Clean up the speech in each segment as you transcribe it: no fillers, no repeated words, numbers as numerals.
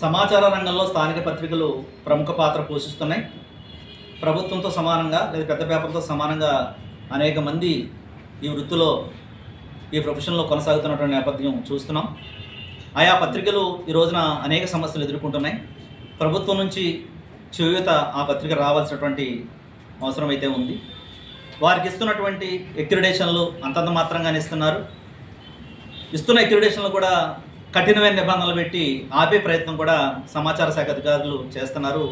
సమాచార రంగంలో స్థానిక పత్రికలు ప్రముఖ పాత్ర పోషిస్తున్నాయి. ప్రభుత్వంతో సమానంగా లేదా పెద్ద పేపర్తో సమానంగా అనేక మంది ఈ వృత్తిలో ఈ ప్రొఫెషన్లో కొనసాగుతున్నటువంటి నేపథ్యం చూస్తున్నాం. ఆయా పత్రికలు ఈ రోజున అనేక సమస్యలు ఎదుర్కొంటున్నాయి. ప్రభుత్వం నుంచి చేయూత ఆ పత్రిక రావాల్సినటువంటి అవసరం అయితే ఉంది. వారికి ఇస్తున్నటువంటి అక్రిడేషన్లు అంతంత మాత్రంగానే ఇస్తున్నారు. ఇస్తున్న అక్రిడేషన్లు కూడా కఠినమైన నిబంధనలు పెట్టి ఆపే ప్రయత్నం కూడా సమాచార శాఖ అధికారులు చేస్తున్నారు.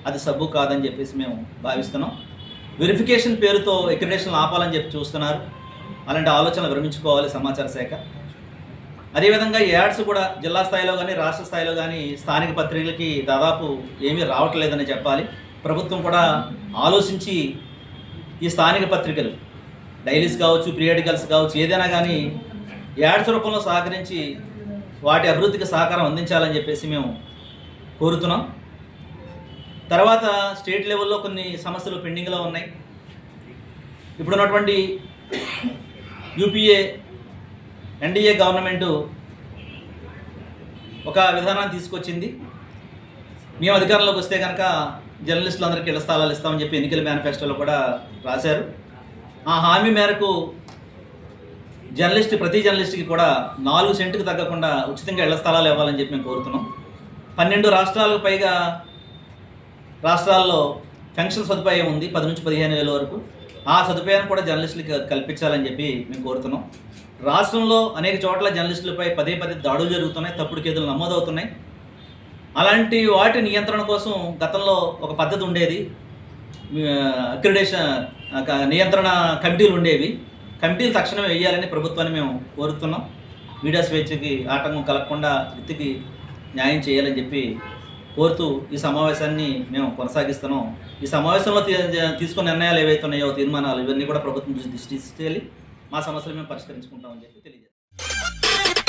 అది సబ్బు కాదని చెప్పేసి మేము భావిస్తున్నాం. వెరిఫికేషన్ పేరుతో అక్రిడేషన్లు ఆపాలని చెప్పి చూస్తున్నారు. అలాంటి ఆలోచనలు విరమించుకోవాలి సమాచార శాఖ. అదేవిధంగా యాడ్స్ కూడా జిల్లా స్థాయిలో కానీ రాష్ట్ర స్థాయిలో కానీ స్థానిక పత్రికలకి దాదాపు ఏమీ రావట్లేదని చెప్పాలి. ప్రభుత్వం కూడా ఆలోచించి ఈ స్థానిక పత్రికలు డైలీస్ కావచ్చు, పీరియాడికల్స్ కావచ్చు, ఏదైనా కానీ యాడ్స్ రూపంలో సహకరించి వాటి అభివృద్ధికి సహకారం అందించాలని చెప్పేసి మేము కోరుతున్నాం. తర్వాత స్టేట్ లెవెల్లో కొన్ని సమస్యలు పెండింగ్లో ఉన్నాయి. ఇప్పుడున్నటువంటి యూపీఏ ఎన్డీఏ గవర్నమెంటు ఒక విధానాన్ని తీసుకొచ్చింది. మేము అధికారంలోకి వస్తే కనుక జర్నలిస్టులందరికీ ఇళ్ల స్థలాలు ఇస్తామని చెప్పి ఎన్నికల మేనిఫెస్టోలో కూడా రాశారు. ఆ హామీ మేరకు ప్రతి జర్నలిస్ట్కి కూడా 4 సెంటుకు తగ్గకుండా ఉచితంగా ఇళ్ల స్థలాలు ఇవ్వాలని చెప్పి మేము కోరుతున్నాం. 12 రాష్ట్రాలకు పైగా రాష్ట్రాల్లో పెన్షన్ సదుపాయం ఉంది, 10 నుంచి 15 వేల వరకు. ఆ సదుపాయాన్ని కూడా జర్నలిస్టులకి కల్పించాలని చెప్పి మేము కోరుతున్నాం. రాష్ట్రంలో అనేక చోట్ల జర్నలిస్టులపై పదే దాడులు జరుగుతున్నాయి, తప్పుడు కేసులు నమోదవుతున్నాయి. అలాంటి వాటి నియంత్రణ కోసం గతంలో ఒక పద్ధతి ఉండేది. అక్రిడేషన్ నియంత్రణ కమిటీలు ఉండేవి. కమిటీలు తక్షణమే వేయాలని ప్రభుత్వాన్ని మేము కోరుతున్నాం. మీడియా స్వేచ్ఛకి ఆటంకం కలగకుండా వృత్తికి న్యాయం చేయాలని చెప్పి కోరుతూ ఈ సమావేశాన్ని మేము కొనసాగిస్తున్నాం. ఈ సమావేశంలో తీసుకున్న నిర్ణయాలు ఏవైతే ఉన్నాయో, తీర్మానాలు, ఇవన్నీ కూడా ప్రభుత్వం దృష్టి తీసుకెళ్ళి మా సమస్యలు మేము పరిష్కరించుకుంటామని చెప్పి తెలియజేస్తాం.